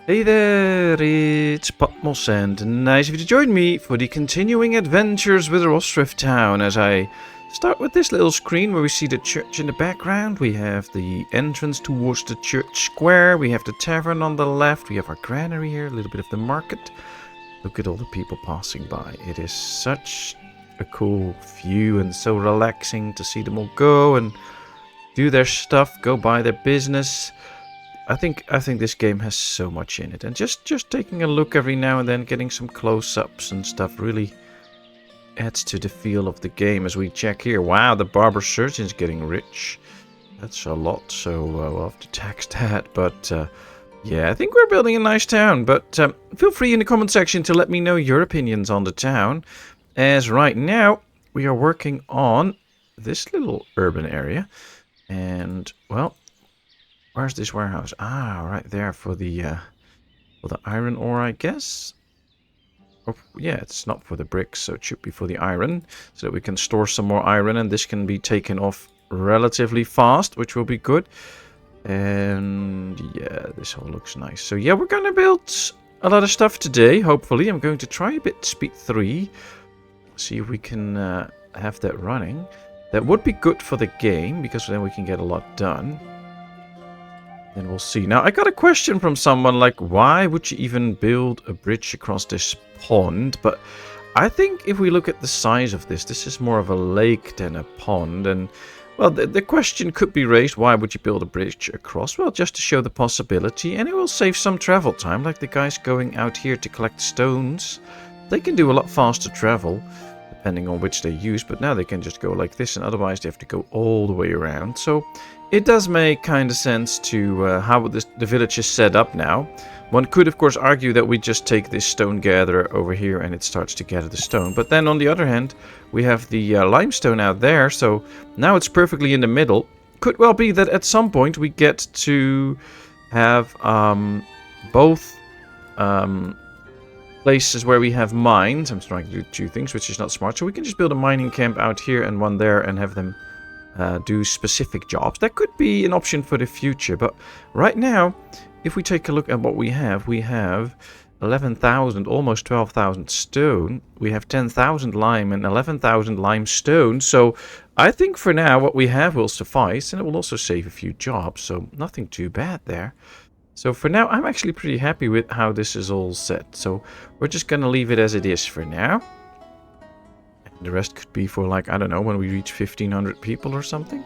Hey there, it's Patmos, and nice of you to join me for the continuing adventures with Ostriv town. As I start with this little screen where we see the church in the background, we have the entrance towards the church square, we have the tavern on the left, we have our granary here, a little bit of the market. Look at all the people passing by. It is such a cool view and so relaxing to see them all go and do their stuff, go by their business. I think this game has so much in it, and just taking a look every now and then, getting some close-ups and stuff really adds to the feel of the game. As we check here, wow, the barber surgeon's getting rich. That's a lot, so we'll have to tax that. But yeah, I think we're building a nice town. But feel free in the comment section to let me know your opinions on the town. As right now we are working on this little urban area, and well. Where's this warehouse? Ah, right there for the iron ore, I guess. Or, yeah, it's not for the bricks, so it should be for the iron, so that we can store some more iron, and this can be taken off relatively fast, which will be good. And yeah, this all looks nice. So yeah, we're gonna build a lot of stuff today. Hopefully, I'm going to try a bit speed 3, see if we can have that running. That would be good for the game because then we can get a lot done. And we'll see. Now, I got a question from someone like, why would you even build a bridge across this pond? But I think if we look at the size of this is more of a lake than a pond. And, well, the question could be raised, why would you build a bridge across? Well, just to show the possibility, and it will save some travel time. Like the guys going out here to collect stones, they can do a lot faster travel, depending on which they use. But now they can just go like this, and otherwise they have to go all the way around. So it does make kind of sense to how the village is set up now. One could, of course, argue that we just take this stone gatherer over here and it starts to gather the stone. But then, on the other hand, we have the limestone out there, so now it's perfectly in the middle. Could well be that at some point we get to have both places where we have mines. I'm trying to do two things, which is not smart. So we can just build a mining camp out here and one there and have them do specific jobs. That could be an option for the future, but right now, if we take a look at what we have 11,000, almost 12,000 stone. We have 10,000 lime and 11,000 limestone. So I think for now what we have will suffice, and it will also save a few jobs, so nothing too bad there. So for now, I'm actually pretty happy with how this is all set. So we're just going to leave it as it is for now. The rest could be for, like, I don't know, when we reach 1,500 people or something.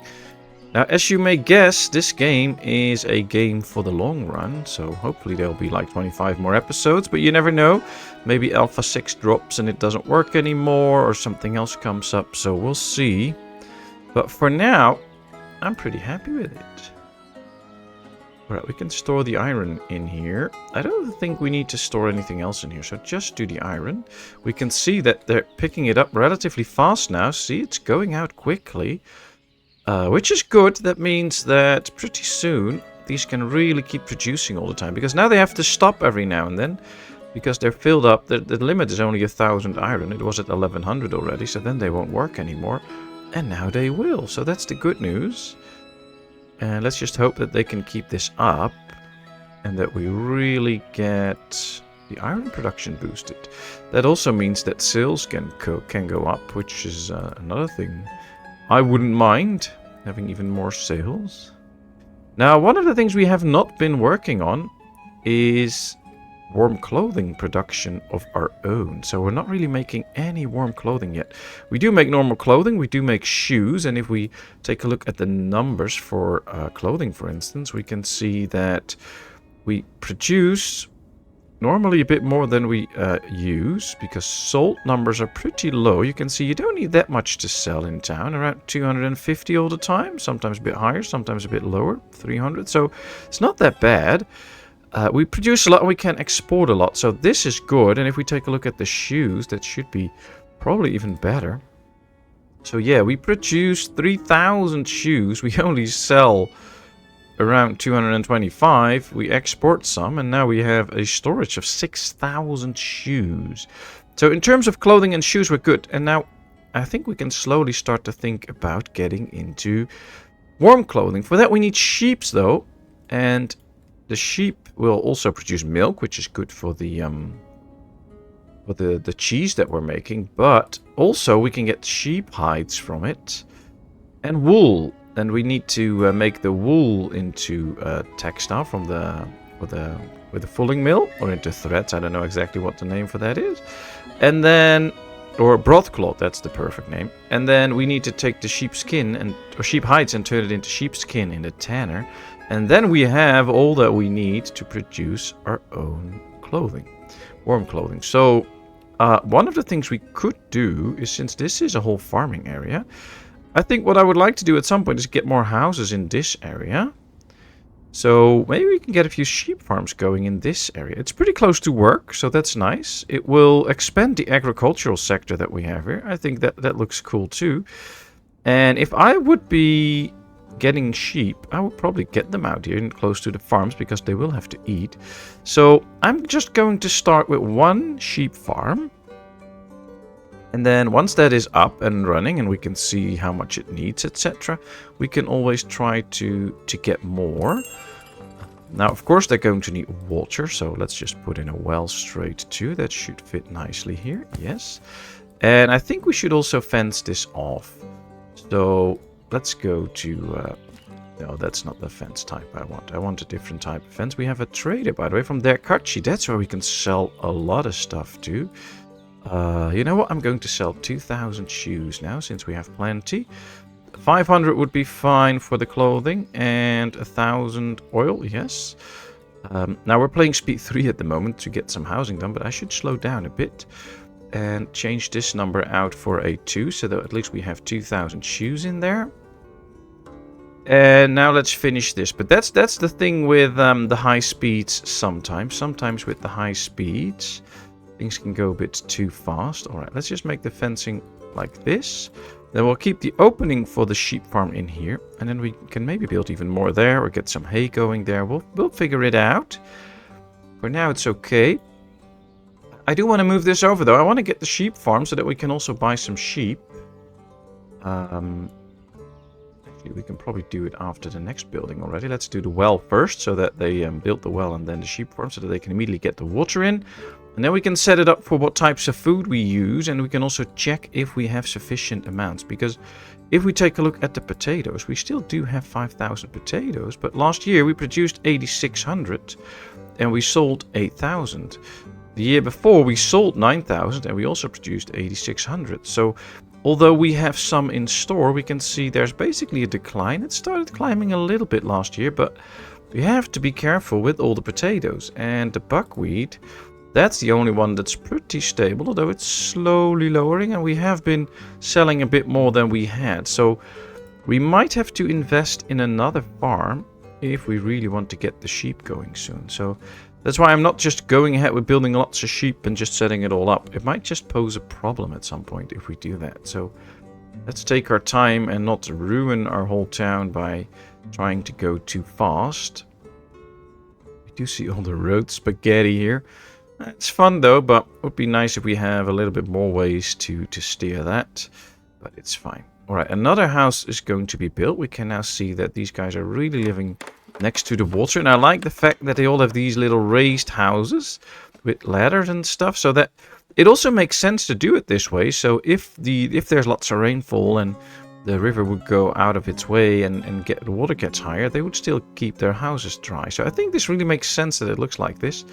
Now, as you may guess, this game is a game for the long run. So hopefully there'll be like 25 more episodes. But you never know. Maybe Alpha 6 drops and it doesn't work anymore. Or something else comes up. So we'll see. But for now, I'm pretty happy with it. Alright, we can store the iron in here. I don't think we need to store anything else in here, so just do the iron. We can see that they're picking it up relatively fast now. See, it's going out quickly, which is good. That means that pretty soon these can really keep producing all the time, because now they have to stop every now and then because they're filled up. The limit is only 1,000 iron. It was at 1,100 already, so then they won't work anymore. And now they will, so that's the good news. And let's just hope that they can keep this up and that we really get the iron production boosted. That also means that sales can go up, which is another thing. I wouldn't mind having even more sales. Now, one of the things we have not been working on is warm clothing production of our own. So we're not really making any warm clothing yet. We do make normal clothing, we do make shoes, and if we take a look at the numbers for clothing, for instance, we can see that we produce normally a bit more than we use, because sold numbers are pretty low. You can see you don't need that much to sell in town, around 250 all the time, sometimes a bit higher, sometimes a bit lower, 300, so it's not that bad. We produce a lot and we can export a lot, so this is good. And if we take a look at the shoes, that should be probably even better. So yeah, we produce 3,000 shoes. We only sell around 225. We export some, and now we have a storage of 6,000 shoes. So in terms of clothing and shoes, we're good. And now I think we can slowly start to think about getting into warm clothing. For that we need sheep though, and the sheep will also produce milk, which is good for the cheese that we're making. But also we can get sheep hides from it and wool. And we need to make the wool into textile from with the fulling mill, or into threads. I don't know exactly what the name for that is. And then, or broadcloth, that's the perfect name. And then we need to take the sheep skin or sheep hides and turn it into sheepskin in the tanner. And then we have all that we need to produce our own clothing, warm clothing. So one of the things we could do is, since this is a whole farming area, I think what I would like to do at some point is get more houses in this area. So maybe we can get a few sheep farms going in this area. It's pretty close to work, so that's nice. It will expand the agricultural sector that we have here. I think that looks cool too. And if I would be getting sheep, I would probably get them out here and close to the farms, because they will have to eat. So I'm just going to start with one sheep farm. And then once that is up and running and we can see how much it needs, etc., we can always try to get more. Now, of course, they're going to need water, so let's just put in a well straight too. That should fit nicely here, yes. And I think we should also fence this off. So let's go to... no, that's not the fence type I want. I want a different type of fence. We have a trader, by the way, from Derkachi. That's where we can sell a lot of stuff too. You know what? I'm going to sell 2,000 shoes now, since we have plenty. 500 would be fine for the clothing, and 1,000 oil, yes. Now we're playing speed 3 at the moment to get some housing done, but I should slow down a bit and change this number out for a 2, so that at least we have 2,000 shoes in there. And now let's finish this. But that's the thing with the high speeds sometimes. Sometimes with the high speeds, things can go a bit too fast. Alright, let's just make the fencing like this. Then we'll keep the opening for the sheep farm in here. And then we can maybe build even more there, or get some hay going there. We'll figure it out. For now, it's okay. I do want to move this over, though. I want to get the sheep farm so that we can also buy some sheep. Actually, we can probably do it after the next building already. Let's do the well first, so that they build the well and then the sheep farm, so that they can immediately get the water in. And then we can set it up for what types of food we use, and we can also check if we have sufficient amounts. Because if we take a look at the potatoes, we still do have 5,000 potatoes, but last year we produced 8,600 and we sold 8,000. The year before we sold 9,000 and we also produced 8,600. So although we have some in store, we can see there's basically a decline. It started climbing a little bit last year, but we have to be careful with all the potatoes. And the buckwheat, that's the only one that's pretty stable, although it's slowly lowering, and we have been selling a bit more than we had. So we might have to invest in another farm if we really want to get the sheep going soon. So that's why I'm not just going ahead with building lots of sheep and just setting it all up. It might just pose a problem at some point if we do that. So let's take our time and not ruin our whole town by trying to go too fast. We do see all the road spaghetti here. It's fun though, but it would be nice if we have a little bit more ways to steer that. But it's fine. Alright, another house is going to be built. We can now see that these guys are really living next to the water. And I like the fact that they all have these little raised houses with ladders and stuff, so that it also makes sense to do it this way. So if there's lots of rainfall and the river would go out of its way and the water gets higher, they would still keep their houses dry. So I think this really makes sense that it looks like this.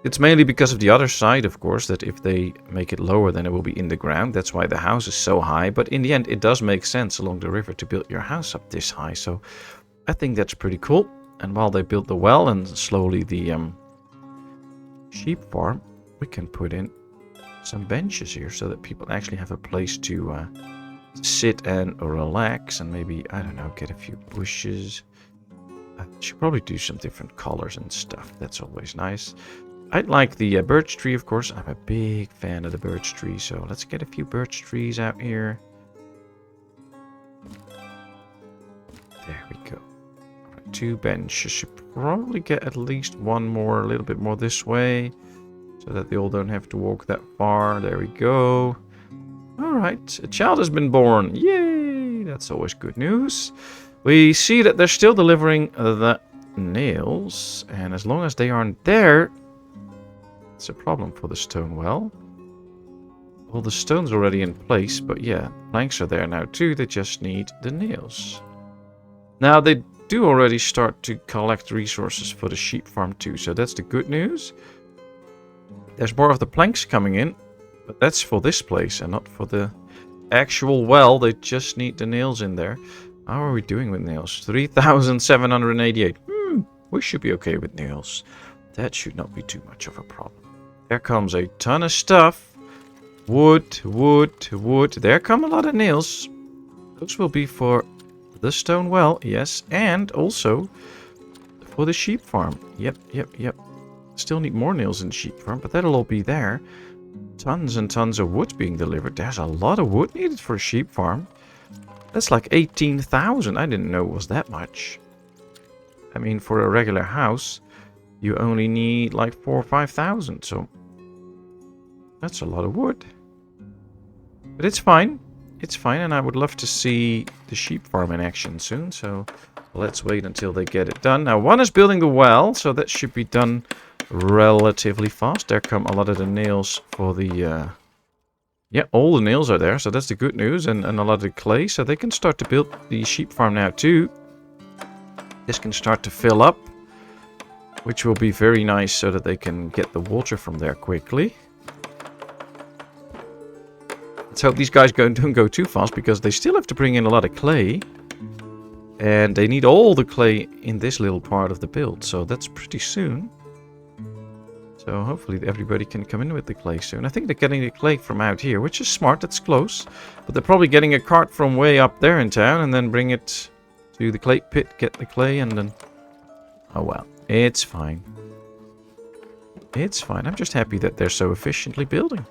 It's mainly because of the other side, of course, that if they make it lower, then it will be in the ground. That's why the house is so high. But in the end, it does make sense along the river to build your house up this high. So I think that's pretty cool. And while they build the well and slowly the sheep farm, we can put in some benches here so that people actually have a place to sit and relax, and maybe, I don't know, get a few bushes. I should probably do some different colors and stuff. That's always nice. I'd like the birch tree, of course. I'm a big fan of the birch tree, so let's get a few birch trees out here. There we go. Right, 2 benches. Should probably get at least one more, a little bit more this way, so that they all don't have to walk that far. There we go. Alright, a child has been born. Yay! That's always good news. We see that they're still delivering the nails, and as long as they aren't there, it's a problem for the stone well. Well, the stone's already in place, but yeah, planks are there now too. They just need the nails. Now, they do already start to collect resources for the sheep farm too, so that's the good news. There's more of the planks coming in, but that's for this place and not for the actual well. They just need the nails in there. How are we doing with nails? 3,788. We should be okay with nails. That should not be too much of a problem. There comes a ton of stuff. Wood, wood, wood. There come a lot of nails. Those will be for the stone well, yes, and also for the sheep farm. Yep. Still need more nails in the sheep farm, but that'll all be there. Tons and tons of wood being delivered. There's a lot of wood needed for a sheep farm. That's like 18,000. I didn't know it was that much. I mean, for a regular house, you only need like 4,000 or 5,000, so that's a lot of wood. But it's fine. It's fine, and I would love to see the sheep farm in action soon, so let's wait until they get it done. Now, one is building the well, so that should be done relatively fast. There come a lot of the nails for the... Yeah, all the nails are there, so that's the good news, and a lot of the clay, so they can start to build the sheep farm now too. This can start to fill up, which will be very nice so that they can get the water from there quickly. Let's hope these guys don't go too fast, because they still have to bring in a lot of clay. And they need all the clay in this little part of the build, so that's pretty soon. So hopefully everybody can come in with the clay soon. I think they're getting the clay from out here, which is smart, that's close. But they're probably getting a cart from way up there in town, and then bring it to the clay pit, get the clay, and then... Oh well, it's fine. It's fine, I'm just happy that they're so efficiently building.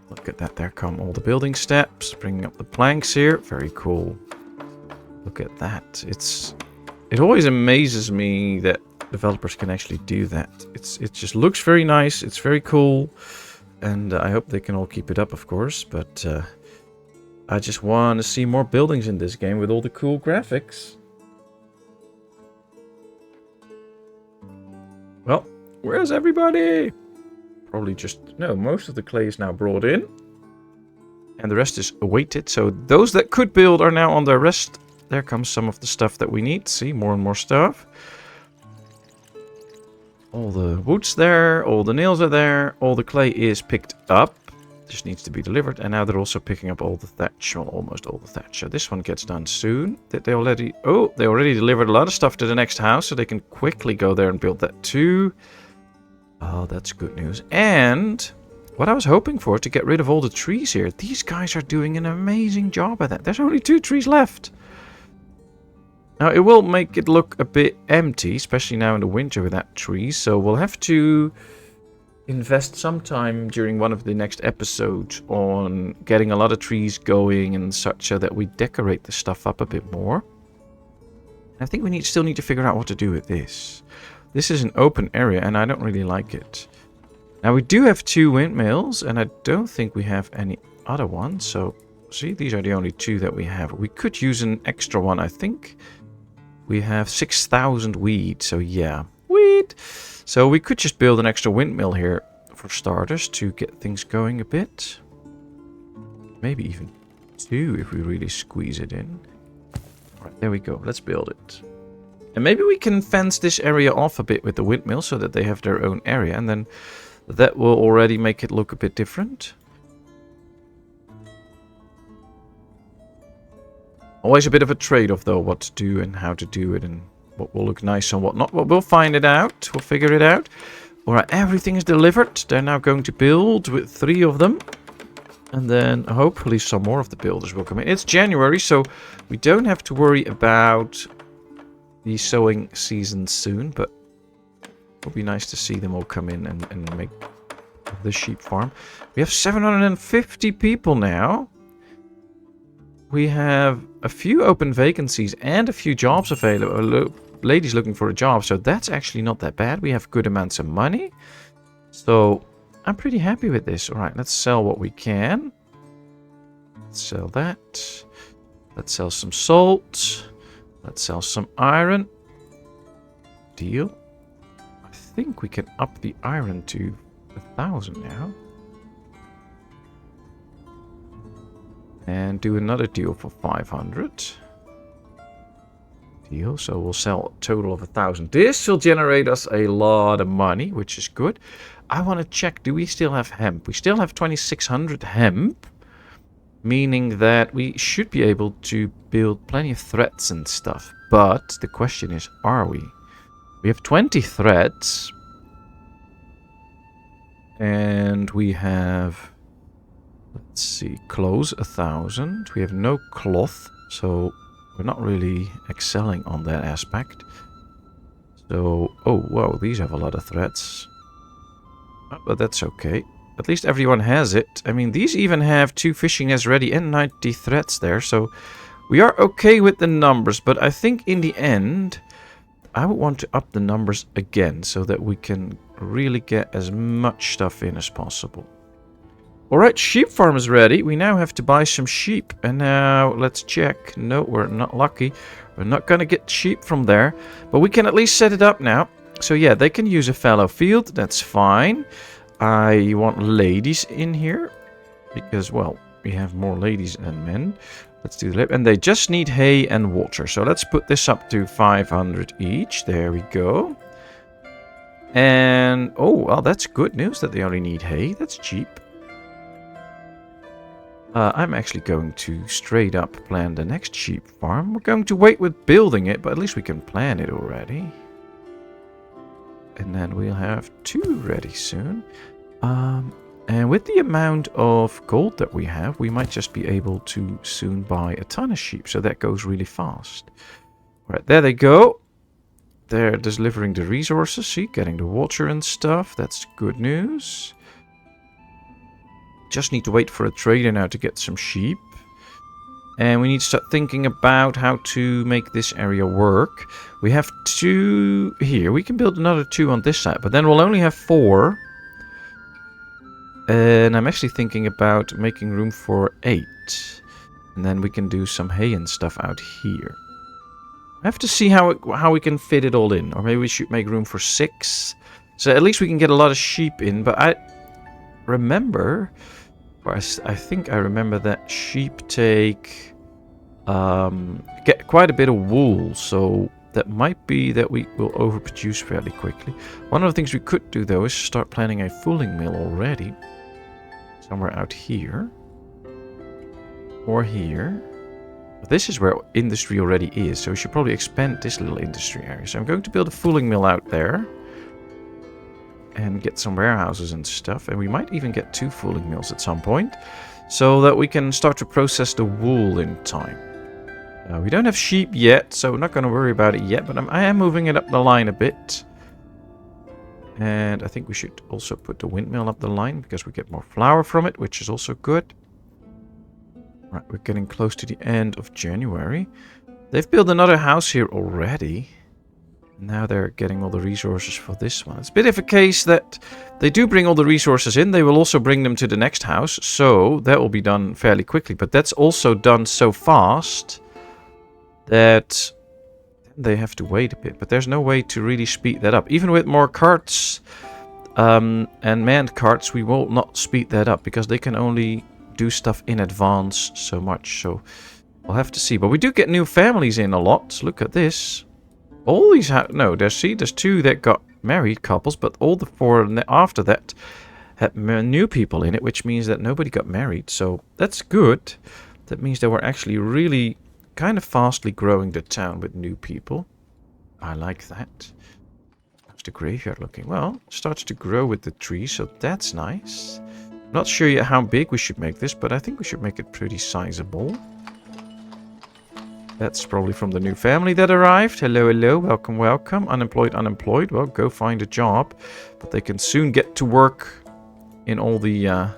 Look at that, there come all the building steps, bringing up the planks here. Very cool. Look at that. It always amazes me that developers can actually do that. It just looks very nice, it's very cool, and I hope they can all keep it up, of course, but I just want to see more buildings in this game with all the cool graphics. Well, where's everybody? Probably just... No, most of the clay is now brought in. And the rest is awaited. So those that could build are now on their rest. There comes some of the stuff that we need. See, more and more stuff. All the wood's there. All the nails are there. All the clay is picked up. Just needs to be delivered. And now they're also picking up all the thatch. Well, almost all the thatch. So this one gets done soon. Did they already... Oh, they already delivered a lot of stuff to the next house. So they can quickly go there and build that too. Oh, that's good news. And what I was hoping for, to get rid of all the trees here. These guys are doing an amazing job at that. There's only 2 trees left. Now, it will make it look a bit empty, especially now in the winter without trees. So we'll have to invest some time during one of the next episodes on getting a lot of trees going and such, so that we decorate the stuff up a bit more. I think we still need to figure out what to do with this. This is an open area, and I don't really like it. Now, we do have 2 windmills, and I don't think we have any other ones. So, see, these are the only 2 that we have. We could use an extra one, I think. We have 6,000 wheat, so yeah. Wheat! So we could just build an extra windmill here, for starters, to get things going a bit. Maybe even 2, if we really squeeze it in. Alright, there we go. Let's build it. And maybe we can fence this area off a bit with the windmill, so that they have their own area. And then that will already make it look a bit different. Always a bit of a trade-off, though, what to do and how to do it. And what will look nice and what not. But we'll find it out. We'll figure it out. Alright, everything is delivered. They're now going to build with 3 of them. And then hopefully some more of the builders will come in. It's January, so we don't have to worry about the sowing season soon, but it'll be nice to see them all come in and make the sheep farm. We have 750 people now. We have a few open vacancies and a few jobs available. Ladies looking for a job, so that's actually not that bad. We have good amounts of money. So I'm pretty happy with this. Alright, let's sell what we can. Let's sell that. Let's sell some salt. Let's sell some iron. Deal. I think we can up the iron to 1,000 now. And do another deal for 500. Deal. So we'll sell a total of 1,000. This will generate us a lot of money, which is good. I want to check, do we still have hemp? We still have 2,600 hemp. Meaning that we should be able to build plenty of threads and stuff. But the question is, are we? We have 20 threads. And we have, let's see, clothes 1,000. We have no cloth, so we're not really excelling on that aspect. So, oh, whoa, these have a lot of threads. Oh, but that's okay. At least everyone has it. I mean, these even have 2 fishing nets ready and 90 threads there. So we are okay with the numbers. But I think in the end, I would want to up the numbers again. So that we can really get as much stuff in as possible. Alright, sheep farm is ready. We now have to buy some sheep. And now let's check. No, we're not lucky. We're not going to get sheep from there. But we can at least set it up now. So yeah, they can use a fallow field. That's fine. I want ladies in here because, well, we have more ladies than men. Let's do that. And they just need hay and water. So let's put this up to 500 each. There we go. And, oh, well, that's good news that they only need hay. That's cheap. I'm actually going to straight up plan the next sheep farm. We're going to wait with building it, but at least we can plan it already. And then we'll have 2 ready soon. And with the amount of gold that we have, we might just be able to soon buy a ton of sheep. So that goes really fast. Right, there they go. They're delivering the resources. See, getting the water and stuff. That's good news. Just need to wait for a trader now to get some sheep. And we need to start thinking about how to make this area work. We have 2 here. We can build another 2 on this side, but then we'll only have 4. And I'm actually thinking about making room for 8. And then we can do some hay and stuff out here. I have to see how we can fit it all in. Or maybe we should make room for 6. So at least we can get a lot of sheep in. But I remember, or I think I remember that sheep take get quite a bit of wool. So that might be that we will overproduce fairly quickly. One of the things we could do, though, is start planning a fooling mill already. Somewhere out here. Or here. But this is where industry already is. So we should probably expand this little industry area. So I'm going to build a fooling mill out there. And get some warehouses and stuff. And we might even get 2 fooling mills at some point. So that we can start to process the wool in time. We don't have sheep yet, so we're not going to worry about it yet. But I am moving it up the line a bit. And I think we should also put the windmill up the line, because we get more flour from it, which is also good. Right, we're getting close to the end of January. They've built another house here already. Now they're getting all the resources for this one. It's a bit of a case that they do bring all the resources in. They will also bring them to the next house. So that will be done fairly quickly. But that's also done so fast that they have to wait a bit. But there's no way to really speed that up. Even with more carts and manned carts, we will not speed that up. Because they can only do stuff in advance so much. So we'll have to see. But we do get new families in a lot. Look at this. All these no, there's 2 that got married couples, but all the 4 after that had new people in it, which means that nobody got married. So that's good. That means that we're actually really kind of fastly growing the town with new people. I like that. How's the graveyard looking? Well, it starts to grow with the trees, so that's nice. Not sure yet how big we should make this, but I think we should make it pretty sizable. That's probably from the new family that arrived. Hello, hello, welcome, welcome. Unemployed, unemployed. Well, go find a job. But they can soon get to work in all the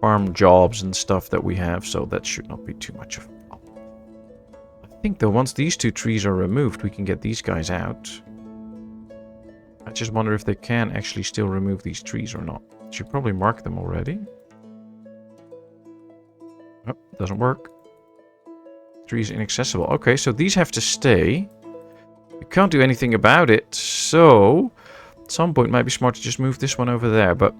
farm jobs and stuff that we have. So that should not be too much of a problem. I think, though, once these 2 trees are removed, we can get these guys out. I just wonder if they can actually still remove these trees or not. Should probably mark them already. Oh, doesn't work. Factory is inaccessible. Okay, so these have to stay. You can't do anything about it, so at some point it might be smart to just move this one over there, but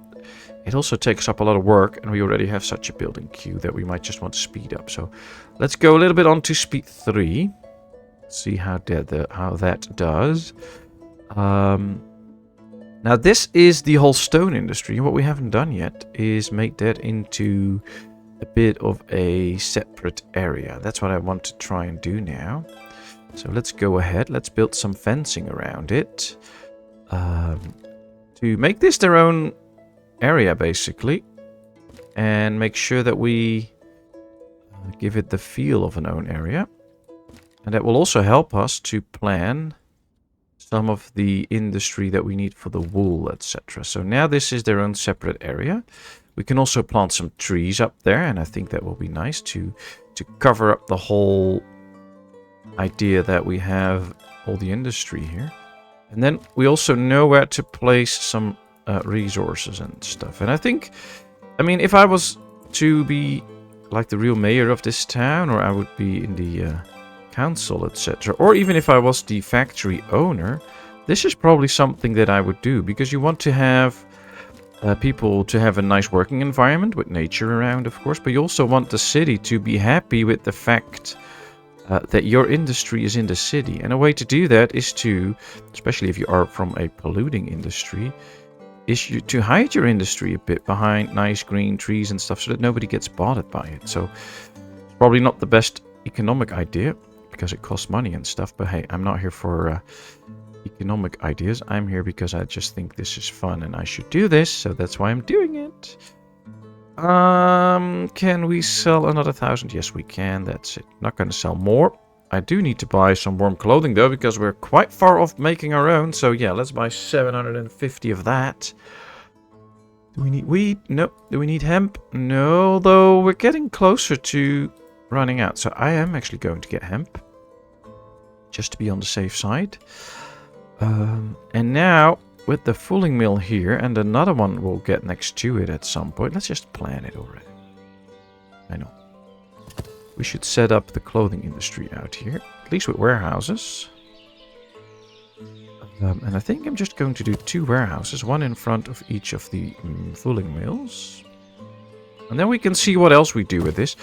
it also takes up a lot of work, and we already have such a building queue that we might just want to speed up. So let's go a little bit on to speed 3. See how that does. Now this is the whole stone industry. What we haven't done yet is make that into a bit of a separate area. That's what I want to try and do now. So let's go ahead. Let's build some fencing around it. To make this their own area, basically. And make sure that we give it the feel of an own area. And that will also help us to plan some of the industry that we need for the wool, etc. So now this is their own separate area. We can also plant some trees up there, and I think that will be nice to cover up the whole idea that we have all the industry here. And then we also know where to place some resources and stuff. And I think, I mean, if I was to be like the real mayor of this town, or I would be in the council, etc., or even if I was the factory owner, this is probably something that I would do, because you want to have people to have a nice working environment with nature around, of course, but you also want the city to be happy with the fact that your industry is in the city. And a way to do that is to, especially if you are from a polluting industry, is to hide your industry a bit behind nice green trees and stuff so that nobody gets bothered by it. So it's probably not the best economic idea, because it costs money and stuff, but hey, I'm not here for economic ideas. I'm here because I just think this is fun and I should do this, so that's why I'm doing it. Can we sell another 1,000? Yes, we can. That's it. Not going to sell more. I do need to buy some warm clothing though, because we're quite far off making our own. So yeah, let's buy 750 of that. Do we need wheat? No. Do we need hemp? No, though we're getting closer to running out. So I am actually going to get hemp, just to be on the safe side. And now with the fulling mill here, and another one we'll get next to it at some point. Let's just plan it already. I know. We should set up the clothing industry out here, at least with warehouses. And I think I'm just going to do 2 warehouses, one in front of each of the fulling mills. And then we can see what else we do with this.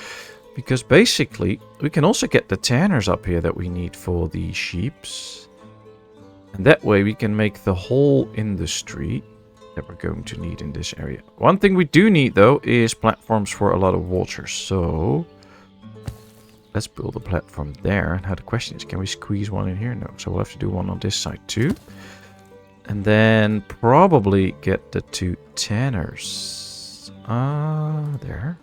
Because basically, we can also get the tanners up here that we need for the sheeps. And that way we can make the whole industry that we're going to need in this area. One thing we do need, though, is platforms for a lot of water. So let's build a platform there. And now the question is, can we squeeze one in here? No. So we'll have to do one on this side too. And then probably get the 2 tanners. There.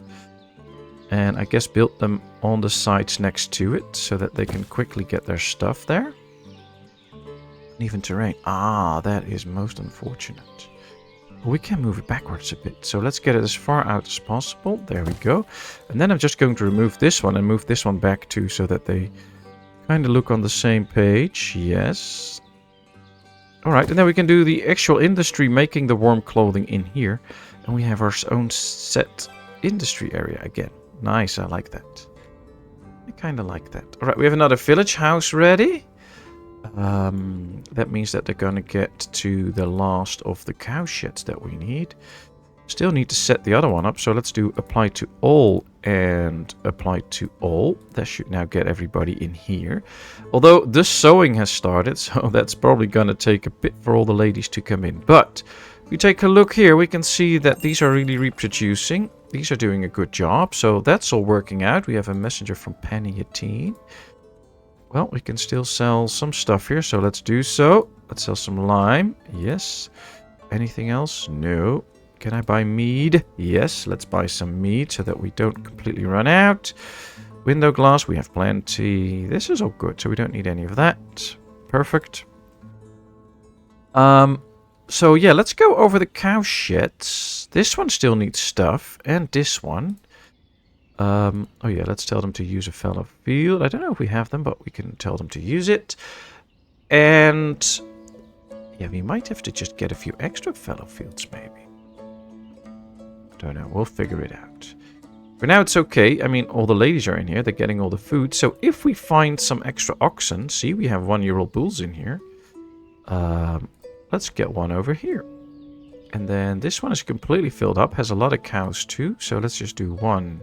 And I guess build them on the sides next to it so that they can quickly get their stuff there. Uneven terrain. That is most unfortunate. Well, we can move it backwards a bit. So let's get it as far out as possible. There we go. And then I'm just going to remove this one and move this one back too, so that they kind of look on the same page. Yes. Alright, and then we can do the actual industry, making the warm clothing in here. And we have our own set industry area again. Nice, I like that. I kind of like that. Alright, we have another village house ready. That means that they're going to get to the last of the cow sheds that we need. Still need to set the other one up, so let's do apply to all and apply to all. That should now get everybody in here. Although the sewing has started, so that's probably going to take a bit for all the ladies to come in. But if we take a look here, we can see that these are really reproducing. These are doing a good job, so that's all working out. We have a messenger from Penny18. Well, we can still sell some stuff here, so let's do so. Let's sell some lime. Yes. Anything else? No. Can I buy mead? Yes, let's buy some mead so that we don't completely run out. Window glass, we have plenty. This is all good, so we don't need any of that. Perfect. So yeah, let's go over the cow sheds. This one still needs stuff, and this one. Oh yeah, let's tell them to use a fallow field. I don't know if we have them, but we can tell them to use it. And yeah, we might have to just get a few extra fallow fields, maybe. Don't know, we'll figure it out. For now, it's okay. I mean, all the ladies are in here. They're getting all the food. So if we find some extra oxen... See, we have 1-year-old bulls in here. Let's get one over here. And then this one is completely filled up. Has a lot of cows too. So let's just do 1,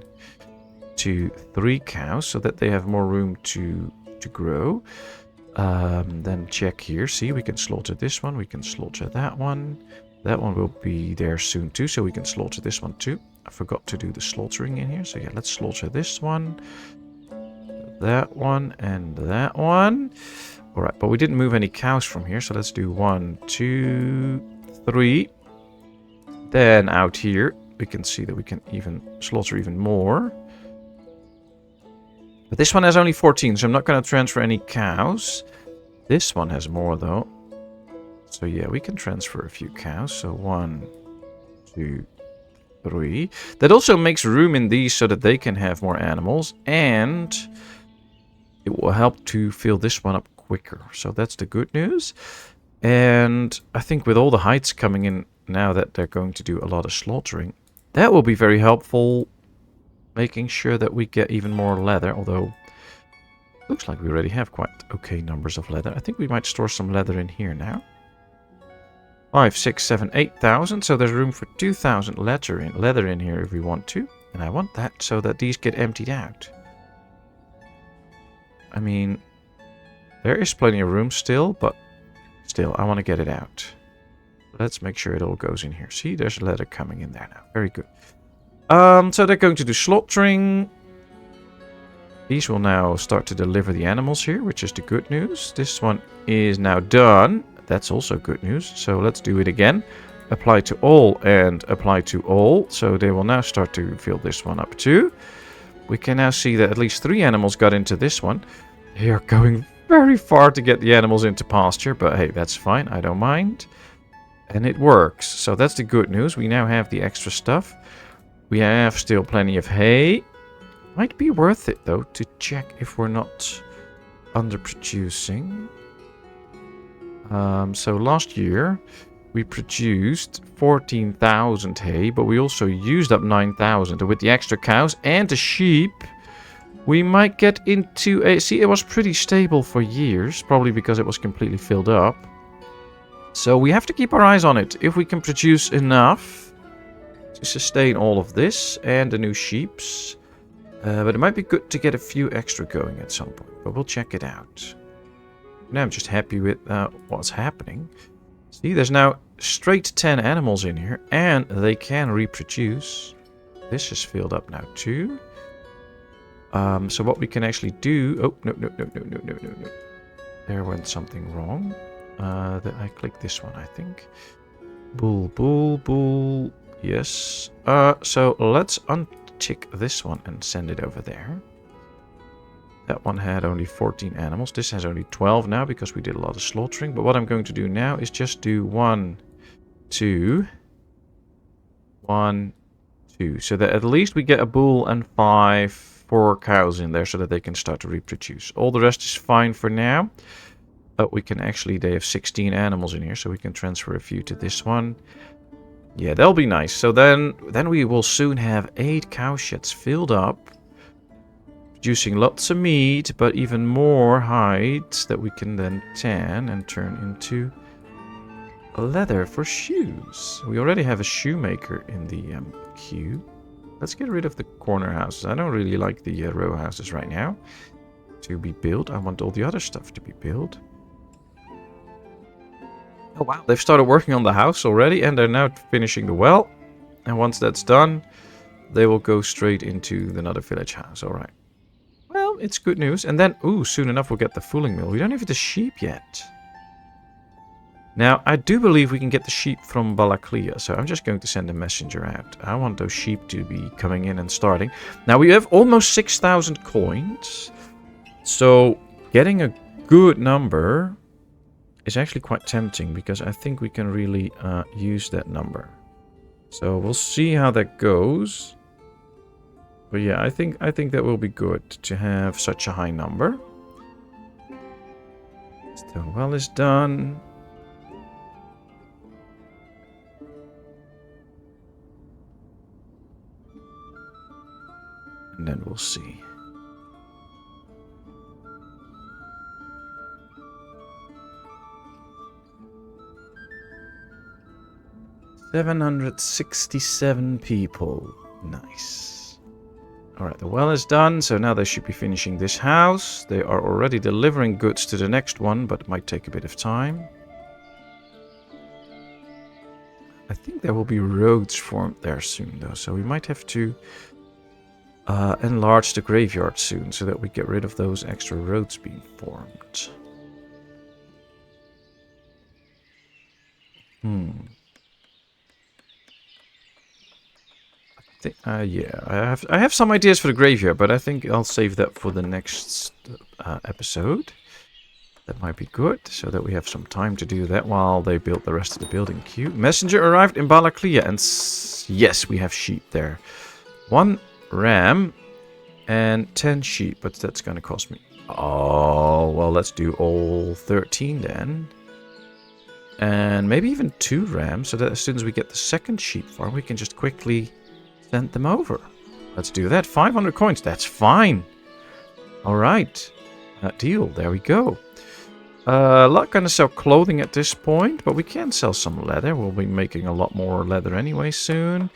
2, 3 cows. So that they have more room to grow. Then check here. See, we can slaughter this one. We can slaughter that one. That one will be there soon too. So we can slaughter this one too. I forgot to do the slaughtering in here. So yeah, let's slaughter this one. That one and that one. Alright, but we didn't move any cows from here. So let's do 1, 2, 3. Then out here, we can see that we can even slaughter even more. But this one has only 14, so I'm not going to transfer any cows. This one has more, though. So yeah, we can transfer a few cows. So 1, 2, 3. That also makes room in these so that they can have more animals. And it will help to fill this one up quicker. So that's the good news. And I think with all the heights coming in now that they're going to do a lot of slaughtering, that will be very helpful, making sure that we get even more leather, although looks like we already have quite okay numbers of leather. I think we might store some leather in here now. 5, 6, 7, 8,000, so there's room for 2,000 leather in here if we want to, and I want that so that these get emptied out. I mean, there is plenty of room still, but still, I want to get it out. Let's make sure it all goes in here. See, there's leather coming in there now. Very good. So they're going to do slaughtering. These will now start to deliver the animals here, which is the good news. This one is now done. That's also good news. So let's do it again. Apply to all and apply to all. So they will now start to fill this one up too. We can now see that at least 3 animals got into this one. They are going very far to get the animals into pasture, but hey, that's fine. I don't mind. And it works. So that's the good news. We now have the extra stuff. We have still plenty of hay. Might be worth it, though, to check if we're not underproducing. So last year, we produced 14,000 hay, but we also used up 9,000. And with the extra cows and the sheep, we might get into a... See, it was pretty stable for years, probably because it was completely filled up. So we have to keep our eyes on it. If we can produce enough to sustain all of this and the new sheeps. But it might be good to get a few extra going at some point. But we'll check it out. Now I'm just happy with what's happening. See, there's now straight 10 animals in here. And they can reproduce. This is filled up now too. So what we can actually do... Oh, no. There went something wrong. I clicked this one, I think. Bull. Yes. So let's untick this one and send it over there. That one had only 14 animals. This has only 12 now because we did a lot of slaughtering. But what I'm going to do now is just do 1, 2, 1, 2. So that at least we get a bull and 4 cows in there so that they can start to reproduce. All the rest is fine for now. But we can actually, they have 16 animals in here, so we can transfer a few to this one. Yeah, that'll be nice. So then we will soon have 8 cow sheds filled up. Producing lots of meat, but even more hides that we can then tan and turn into leather for shoes. We already have a shoemaker in the queue. Let's get rid of the corner houses. I don't really like the row houses right now to be built. I want all the other stuff to be built. Oh wow, they've started working on the house already and they're now finishing the well. And once that's done, they will go straight into another village house. Alright. Well, it's good news. And then, ooh, soon enough we'll get the fooling mill. We don't have the sheep yet. Now, I do believe we can get the sheep from Balaklia, so I'm just going to send a messenger out. I want those sheep to be coming in and starting. Now, we have almost 6,000 coins, so getting a good number is actually quite tempting, because I think we can really use that number. So we'll see how that goes. But yeah, I think that will be good to have such a high number. Stone well is done. And then we'll see. $767 people. Nice. Alright, the well is done, so now they should be finishing this house. They are already delivering goods to the next one, but it might take a bit of time. I think there will be roads formed there soon, though, so we might have to enlarge the graveyard soon, so that we get rid of those extra roads being formed. Yeah, I have some ideas for the graveyard, but I think I'll save that for the next episode. That might be good, so that we have some time to do that while they build the rest of the building queue. Messenger arrived in Balaklia, and yes, we have sheep there. 1 ram and 10 sheep, but that's going to cost me. Oh, well, let's do all 13 then. And maybe even 2 rams, so that as soon as we get the second sheep farm, we can just quickly send them over. Let's do that. 500 coins, that's fine. All right, deal, there we go. Not gonna sell clothing at this point, but we can sell some leather. We'll be making a lot more leather anyway soon.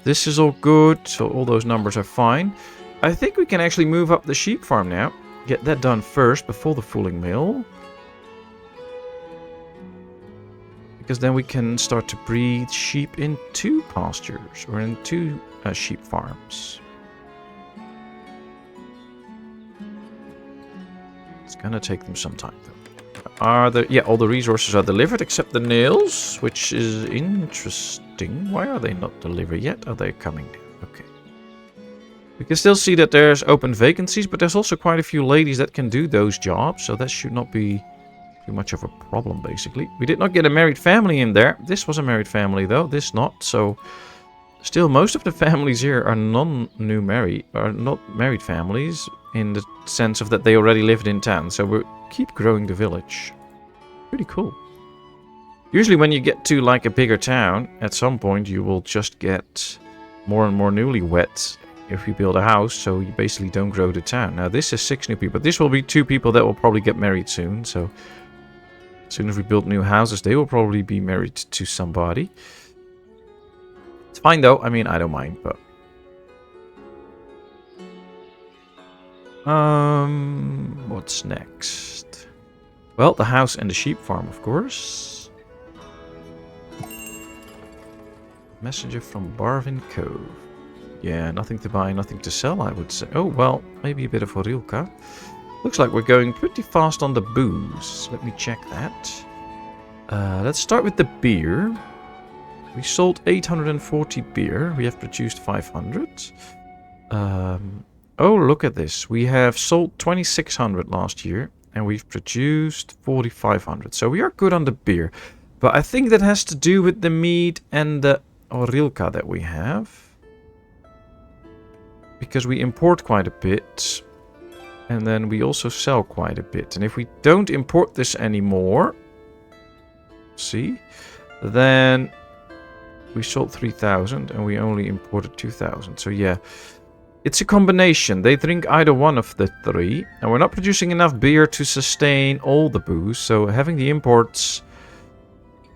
This is all good, so all those numbers are fine. I think we can actually move up the sheep farm now. Get that done first before the fulling mill. Because then we can start to breed sheep in 2 pastures, or in 2 sheep farms. It's gonna take them some time though. Yeah, all the resources are delivered except the nails, which is interesting. Why are they not delivered yet? Are they coming now? Okay. We can still see that there's open vacancies, but there's also quite a few ladies that can do those jobs, so that should not be too much of a problem, basically. We did not get a married family in there. This was a married family, though. This not, so still most of the families here are not married families, in the sense of that they already lived in town, so we'll keep growing the village. Pretty cool. Usually when you get to like a bigger town, at some point you will just get more and more newlyweds if you build a house, so you basically don't grow the town. Now this is 6 new people. This will be 2 people that will probably get married soon, so as soon as we build new houses, they will probably be married to somebody. It's fine though, I mean, I don't mind, but what's next? Well, the house and the sheep farm, of course. Messenger from Barvin Cove. Yeah, nothing to buy, nothing to sell, I would say. Oh, well, maybe a bit of Horilka. Looks like we're going pretty fast on the booze. Let me check that. Let's start with the beer. We sold 840 beer. We have produced 500. Oh, look at this. We have sold 2,600 last year, and we've produced 4,500. So we are good on the beer. But I think that has to do with the mead and the Horilka that we have. Because we import quite a bit, and then we also sell quite a bit. And if we don't import this anymore, see, then we sold 3,000 and we only imported 2,000. So yeah, it's a combination. They drink either one of the 3, and we're not producing enough beer to sustain all the booze. So having the imports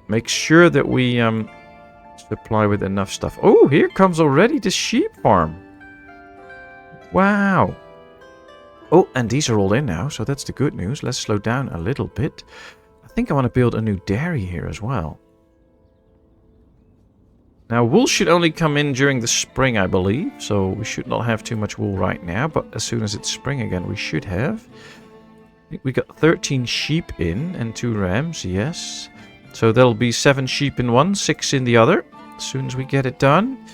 makes sure that we supply with enough stuff. Oh, here comes already the sheep farm. Wow. Oh, and these are all in now, so that's the good news. Let's slow down a little bit. I think I want to build a new dairy here as well. Now, wool should only come in during the spring, I believe. So we should not have too much wool right now. But as soon as it's spring again, we should have. I think we got 13 sheep in and 2 rams, yes. So there'll be 7 sheep in one, 6 in the other. As soon as we get it done.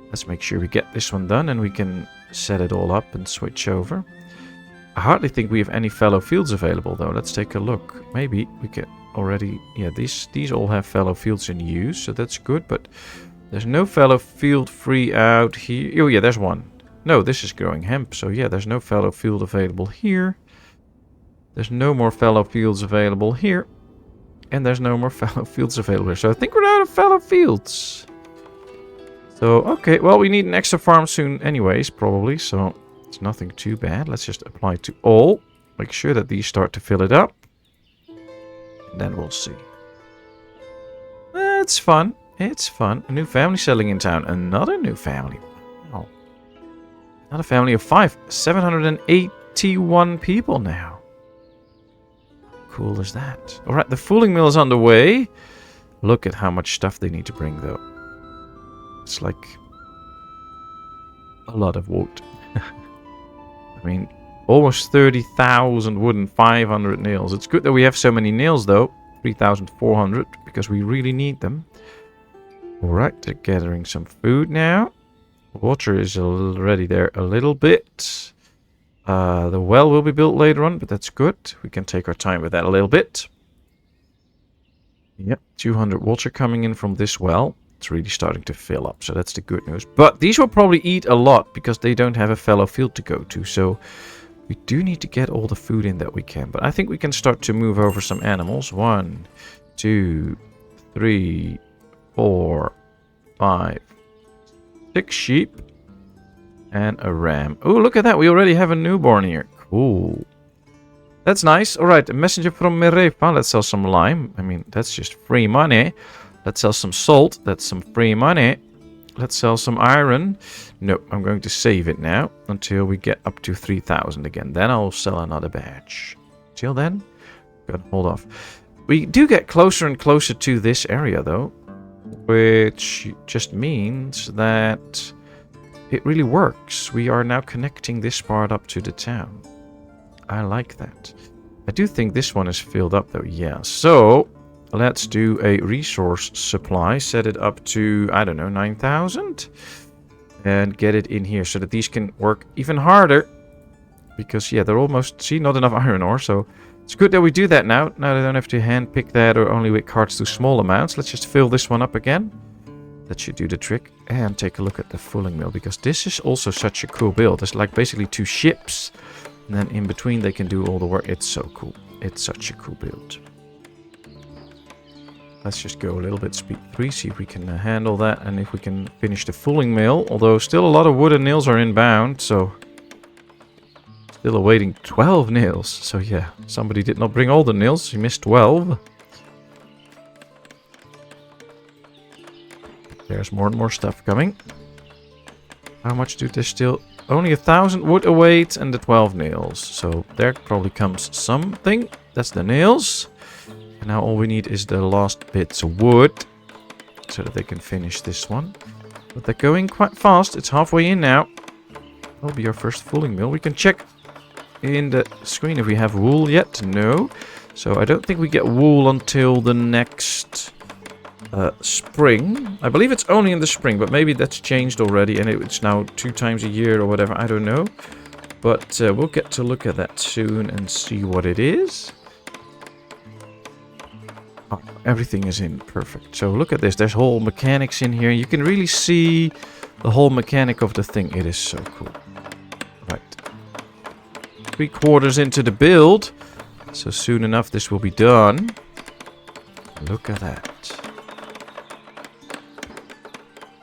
Let's make sure we get this one done and we can set it all up and switch over. I hardly think we have any fallow fields available, though. Let's take a look. Maybe we can already... Yeah, these all have fallow fields in use, so that's good. But there's no fallow field free out here. Oh, yeah, there's one. No, this is growing hemp. So, yeah, there's no fallow field available here. There's no more fallow fields available here. And there's no more fallow fields available here. So, I think we're out of fallow fields. So, okay, well, we need an extra farm soon anyways, probably. So, it's nothing too bad. Let's just apply to all. Make sure that these start to fill it up. And then we'll see. It's fun. It's fun. A new family settling in town. Another new family. Wow. Another family of 5. 781 people now. How cool is that? Alright, the fooling mill is on the way. Look at how much stuff they need to bring, though. It's like a lot of wood. I mean, almost 30,000 wood and 500 nails. It's good that we have so many nails, though. 3,400, because we really need them. Alright, they're gathering some food now. Water is already there a little bit. The well will be built later on, but that's good. We can take our time with that a little bit. Yep, 200 water coming in from this well. It's really starting to fill up, so that's the good news. But these will probably eat a lot because they don't have a fallow field to go to. So we do need to get all the food in that we can. But I think we can start to move over some animals. 1, 2, 3, 4, 5, 6 sheep. And a ram. Oh, look at that. We already have a newborn here. Cool. That's nice. Alright, a messenger from Merepa. Let's sell some lime. I mean, that's just free money. Let's sell some salt. That's some free money. Let's sell some iron. No, I'm going to save it now until we get up to 3,000 again. Then I'll sell another batch. Till then, gotta hold off. We do get closer and closer to this area, though, which just means that it really works. We are now connecting this part up to the town. I like that. I do think this one is filled up, though. Yeah, so let's do a resource supply. Set it up to, I don't know, 9,000. And get it in here so that these can work even harder. Because, yeah, they're almost, see, not enough iron ore. So it's good that we do that now. Now they don't have to hand pick that or only with carts to small amounts. Let's just fill this one up again. That should do the trick. And take a look at the fulling mill. Because this is also such a cool build. It's like basically 2 ships. And then in between they can do all the work. It's so cool. It's such a cool build. Let's just go a little bit speed 3, see if we can handle that, and if we can finish the fulling mill. Although still a lot of wood and nails are inbound, so still awaiting 12 nails. So yeah, somebody did not bring all the nails, he missed 12. There's more and more stuff coming. How much do they still? Only 1,000 wood await and the 12 nails. So there probably comes something. That's the nails. And now all we need is the last bits of wood. So that they can finish this one. But they're going quite fast. It's halfway in now. That'll be our first fulling mill. We can check in the screen if we have wool yet. No. So I don't think we get wool until the next spring. I believe it's only in the spring, but maybe that's changed already and it's now 2 times a year or whatever. I don't know. But we'll get to look at that soon and see what it is. Oh, everything is in perfect. So look at this. There's whole mechanics in here. You can really see the whole mechanic of the thing. It is so cool. Right. 3/4 into the build. So soon enough this will be done. Look at that.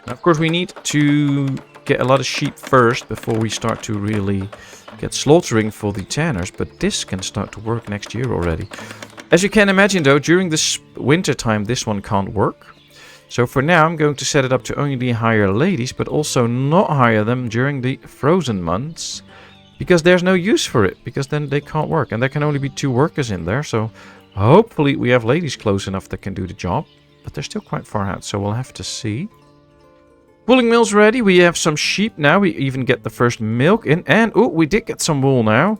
Now, of course, we need to get a lot of sheep first before we start to really get slaughtering for the tanners. But this can start to work next year already. As you can imagine, though, during this winter time, this one can't work. So for now, I'm going to set it up to only hire ladies, but also not hire them during the frozen months. Because there's no use for it, because then they can't work. And there can only be 2 workers in there, so hopefully we have ladies close enough that can do the job. But they're still quite far out, so we'll have to see. Pulling mill's ready. We have some sheep now. We even get the first milk in. And, oh, we did get some wool now.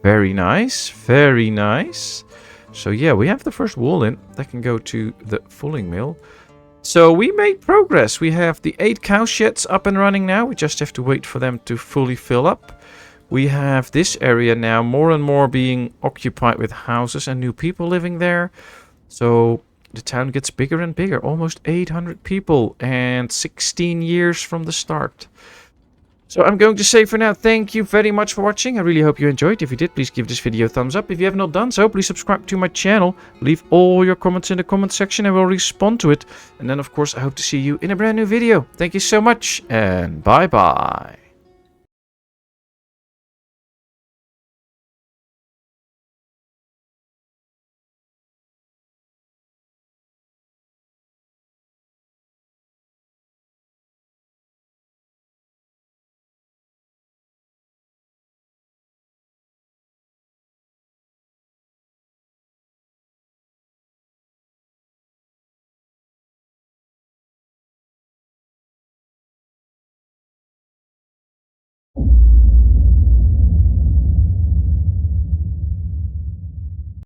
Very nice. Very nice. So, yeah, we have the first wool in. That can go to the fulling mill. So, we made progress. We have the 8 cow sheds up and running now. We just have to wait for them to fully fill up. We have this area now more and more being occupied with houses and new people living there. So the town gets bigger and bigger. Almost 800 people and 16 years from the start. So I'm going to say for now, thank you very much for watching. I really hope you enjoyed. If you did, please give this video a thumbs up. If you have not done so, please subscribe to my channel. Leave all your comments in the comment section and we'll respond to it. And then, of course, I hope to see you in a brand new video. Thank you so much and bye-bye.